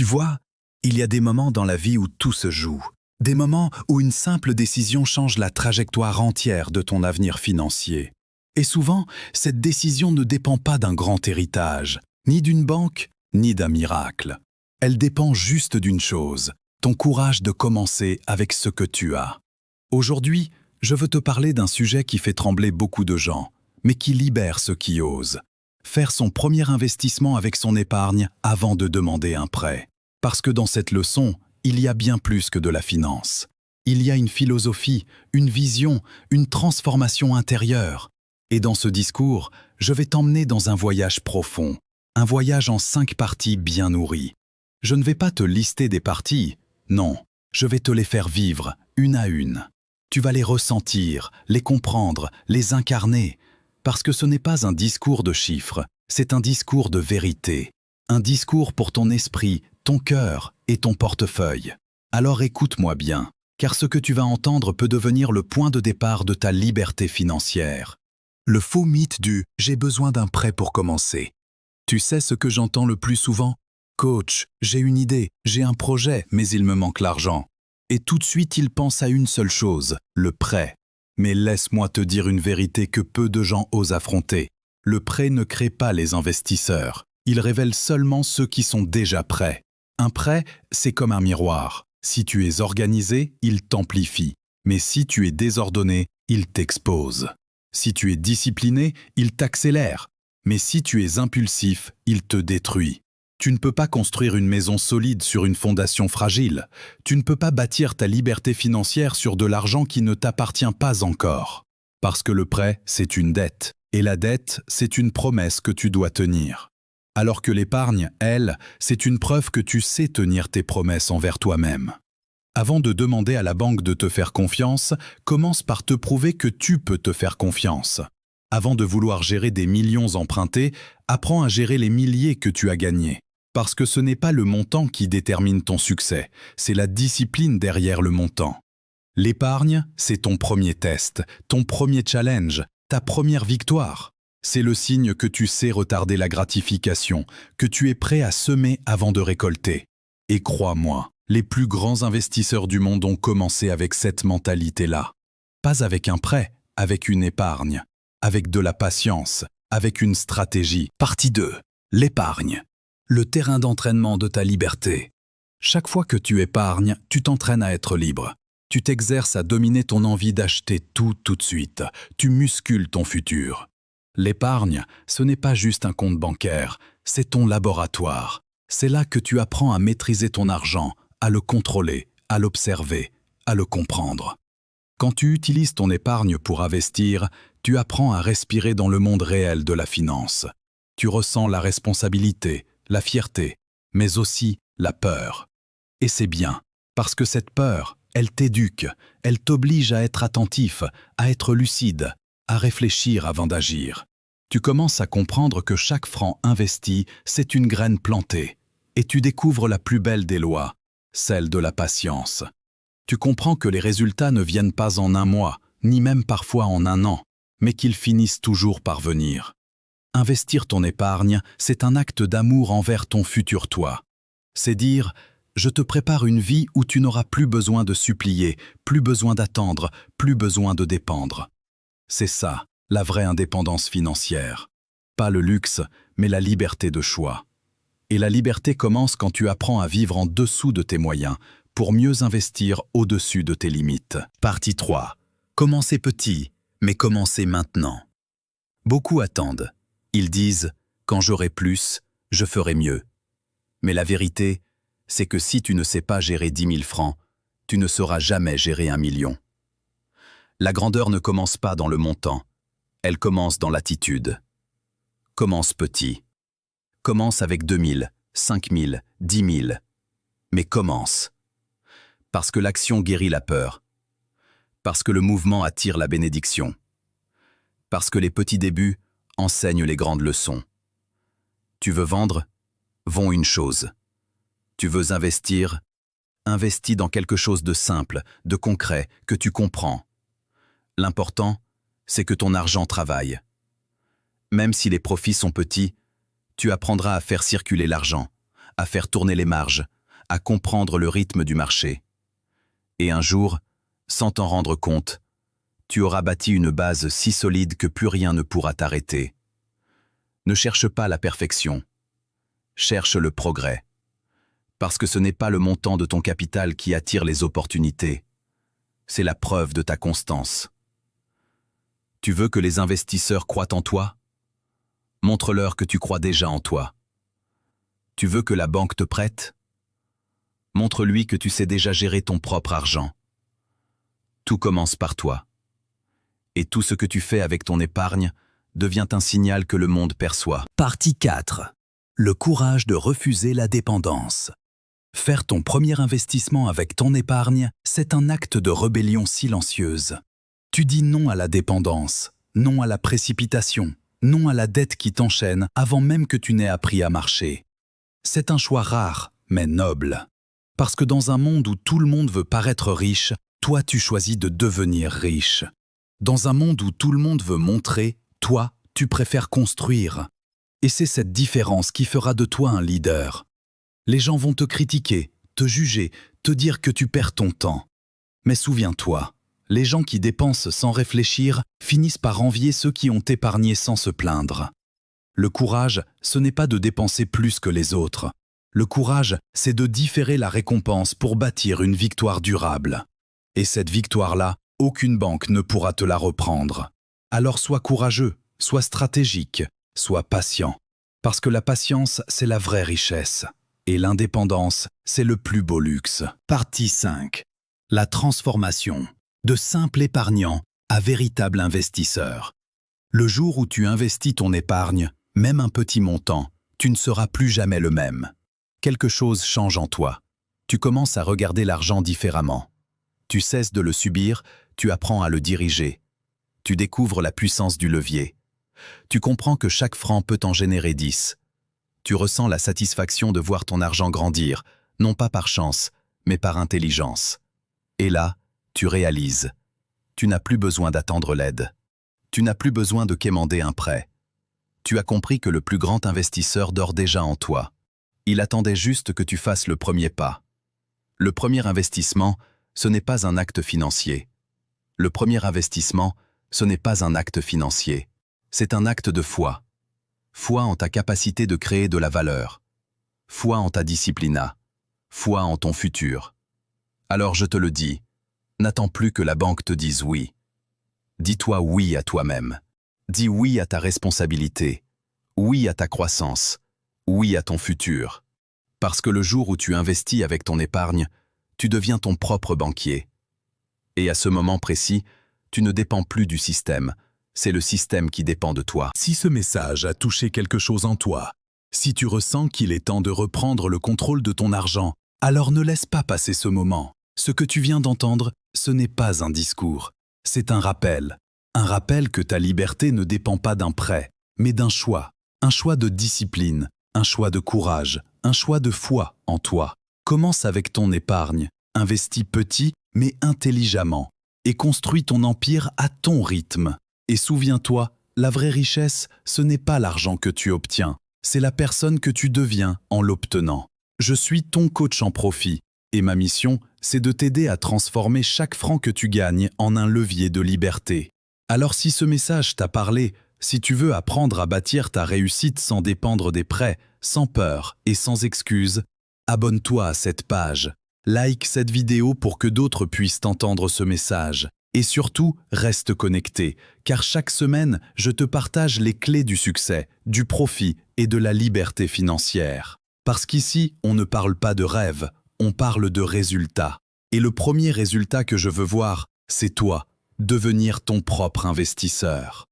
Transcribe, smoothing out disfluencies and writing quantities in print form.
Tu vois, il y a des moments dans la vie où tout se joue. Des moments où une simple décision change la trajectoire entière de ton avenir financier. Et souvent, cette décision ne dépend pas d'un grand héritage, ni d'une banque, ni d'un miracle. Elle dépend juste d'une chose, ton courage de commencer avec ce que tu as. Aujourd'hui, je veux te parler d'un sujet qui fait trembler beaucoup de gens, mais qui libère ceux qui osent. Faire son premier investissement avec son épargne avant de demander un prêt. Parce que dans cette leçon, il y a bien plus que de la finance. Il y a une philosophie, une vision, une transformation intérieure. Et dans ce discours, je vais t'emmener dans un voyage profond, un voyage en 5 parties bien nourries. Je ne vais pas te lister des parties, non, je vais te les faire vivre, une à une. Tu vas les ressentir, les comprendre, les incarner, parce que ce n'est pas un discours de chiffres, c'est un discours de vérité, un discours pour ton esprit, ton cœur et ton portefeuille. Alors écoute-moi bien, car ce que tu vas entendre peut devenir le point de départ de ta liberté financière. Le faux mythe du « j'ai besoin d'un prêt pour commencer ». Tu sais ce que j'entends le plus souvent ? Coach, j'ai une idée, j'ai un projet, mais il me manque l'argent. Et tout de suite, il pense à une seule chose, le prêt. Mais laisse-moi te dire une vérité que peu de gens osent affronter. Le prêt ne crée pas les investisseurs. Il révèle seulement ceux qui sont déjà prêts. Un prêt, c'est comme un miroir. Si tu es organisé, il t'amplifie. Mais si tu es désordonné, il t'expose. Si tu es discipliné, il t'accélère. Mais si tu es impulsif, il te détruit. Tu ne peux pas construire une maison solide sur une fondation fragile. Tu ne peux pas bâtir ta liberté financière sur de l'argent qui ne t'appartient pas encore. Parce que le prêt, c'est une dette. Et la dette, c'est une promesse que tu dois tenir. Alors que l'épargne, elle, c'est une preuve que tu sais tenir tes promesses envers toi-même. Avant de demander à la banque de te faire confiance, commence par te prouver que tu peux te faire confiance. Avant de vouloir gérer des millions empruntés, apprends à gérer les milliers que tu as gagnés. Parce que ce n'est pas le montant qui détermine ton succès, c'est la discipline derrière le montant. L'épargne, c'est ton premier test, ton premier challenge, ta première victoire. C'est le signe que tu sais retarder la gratification, que tu es prêt à semer avant de récolter. Et crois-moi, les plus grands investisseurs du monde ont commencé avec cette mentalité-là. Pas avec un prêt, avec une épargne, avec de la patience, avec une stratégie. Partie 2. L'épargne. Le terrain d'entraînement de ta liberté. Chaque fois que tu épargnes, tu t'entraînes à être libre. Tu t'exerces à dominer ton envie d'acheter tout de suite. Tu muscules ton futur. L'épargne, ce n'est pas juste un compte bancaire, c'est ton laboratoire. C'est là que tu apprends à maîtriser ton argent, à le contrôler, à l'observer, à le comprendre. Quand tu utilises ton épargne pour investir, tu apprends à respirer dans le monde réel de la finance. Tu ressens la responsabilité, la fierté, mais aussi la peur. Et c'est bien, parce que cette peur, elle t'éduque, elle t'oblige à être attentif, à être lucide, à réfléchir avant d'agir. Tu commences à comprendre que chaque franc investi, c'est une graine plantée. Et tu découvres la plus belle des lois, celle de la patience. Tu comprends que les résultats ne viennent pas en un mois, ni même parfois en un an, mais qu'ils finissent toujours par venir. Investir ton épargne, c'est un acte d'amour envers ton futur toi. C'est dire « je te prépare une vie où tu n'auras plus besoin de supplier, plus besoin d'attendre, plus besoin de dépendre ». C'est ça, la vraie indépendance financière. Pas le luxe, mais la liberté de choix. Et la liberté commence quand tu apprends à vivre en dessous de tes moyens, pour mieux investir au-dessus de tes limites. Partie 3. Commencez petit, mais commencez maintenant. Beaucoup attendent. Ils disent « quand j'aurai plus, je ferai mieux ». Mais la vérité, c'est que si tu ne sais pas gérer 10 000 francs, tu ne sauras jamais gérer 1 million. La grandeur ne commence pas dans le montant, elle commence dans l'attitude. Commence petit. Commence avec 2 000, 5 000, 10 000. Mais commence. Parce que l'action guérit la peur. Parce que le mouvement attire la bénédiction. Parce que les petits débuts enseignent les grandes leçons. Tu veux vendre ? Vends une chose. Tu veux investir ? Investis dans quelque chose de simple, de concret, que tu comprends. L'important, c'est que ton argent travaille. Même si les profits sont petits, tu apprendras à faire circuler l'argent, à faire tourner les marges, à comprendre le rythme du marché. Et un jour, sans t'en rendre compte, tu auras bâti une base si solide que plus rien ne pourra t'arrêter. Ne cherche pas la perfection, cherche le progrès. Parce que ce n'est pas le montant de ton capital qui attire les opportunités, c'est la preuve de ta constance. Tu veux que les investisseurs croient en toi? Montre-leur que tu crois déjà en toi. Tu veux que la banque te prête? Montre-lui que tu sais déjà gérer ton propre argent. Tout commence par toi. Et tout ce que tu fais avec ton épargne devient un signal que le monde perçoit. Partie 4. Le courage de refuser la dépendance. Faire ton premier investissement avec ton épargne, c'est un acte de rébellion silencieuse. Tu dis non à la dépendance, non à la précipitation, non à la dette qui t'enchaîne avant même que tu n'aies appris à marcher. C'est un choix rare, mais noble. Parce que dans un monde où tout le monde veut paraître riche, toi tu choisis de devenir riche. Dans un monde où tout le monde veut montrer, toi, tu préfères construire. Et c'est cette différence qui fera de toi un leader. Les gens vont te critiquer, te juger, te dire que tu perds ton temps. Mais souviens-toi, les gens qui dépensent sans réfléchir finissent par envier ceux qui ont épargné sans se plaindre. Le courage, ce n'est pas de dépenser plus que les autres. Le courage, c'est de différer la récompense pour bâtir une victoire durable. Et cette victoire-là, aucune banque ne pourra te la reprendre. Alors sois courageux, sois stratégique, sois patient. Parce que la patience, c'est la vraie richesse. Et l'indépendance, c'est le plus beau luxe. Partie 5. La transformation. De simple épargnant à véritable investisseur. Le jour où tu investis ton épargne, même un petit montant, tu ne seras plus jamais le même. Quelque chose change en toi. Tu commences à regarder l'argent différemment. Tu cesses de le subir, tu apprends à le diriger. Tu découvres la puissance du levier. Tu comprends que chaque franc peut en générer 10. Tu ressens la satisfaction de voir ton argent grandir, non pas par chance, mais par intelligence. Et là, tu réalises. Tu n'as plus besoin d'attendre l'aide. Tu n'as plus besoin de quémander un prêt. Tu as compris que le plus grand investisseur dort déjà en toi. Il attendait juste que tu fasses le premier pas. Le premier investissement, ce n'est pas un acte financier. Le premier investissement, ce n'est pas un acte financier. C'est un acte de foi. Foi en ta capacité de créer de la valeur. Foi en ta disciplina. Foi en ton futur. Alors je te le dis, n'attends plus que la banque te dise oui. Dis-toi oui à toi-même. Dis oui à ta responsabilité. Oui à ta croissance. Oui à ton futur. Parce que le jour où tu investis avec ton épargne, tu deviens ton propre banquier. Et à ce moment précis, tu ne dépends plus du système. C'est le système qui dépend de toi. Si ce message a touché quelque chose en toi, si tu ressens qu'il est temps de reprendre le contrôle de ton argent, alors ne laisse pas passer ce moment. Ce que tu viens d'entendre, ce n'est pas un discours. C'est un rappel. Un rappel que ta liberté ne dépend pas d'un prêt, mais d'un choix. Un choix de discipline, un choix de courage, un choix de foi en toi. Commence avec ton épargne. Investis petit, mais intelligemment. Et construis ton empire à ton rythme. Et souviens-toi, la vraie richesse, ce n'est pas l'argent que tu obtiens, c'est la personne que tu deviens en l'obtenant. Je suis ton coach en profit, et ma mission, c'est de t'aider à transformer chaque franc que tu gagnes en un levier de liberté. Alors si ce message t'a parlé, si tu veux apprendre à bâtir ta réussite sans dépendre des prêts, sans peur et sans excuses, abonne-toi à cette page. Like cette vidéo pour que d'autres puissent entendre ce message. Et surtout, reste connecté, car chaque semaine, je te partage les clés du succès, du profit et de la liberté financière. Parce qu'ici, on ne parle pas de rêve, on parle de résultats. Et le premier résultat que je veux voir, c'est toi, devenir ton propre investisseur.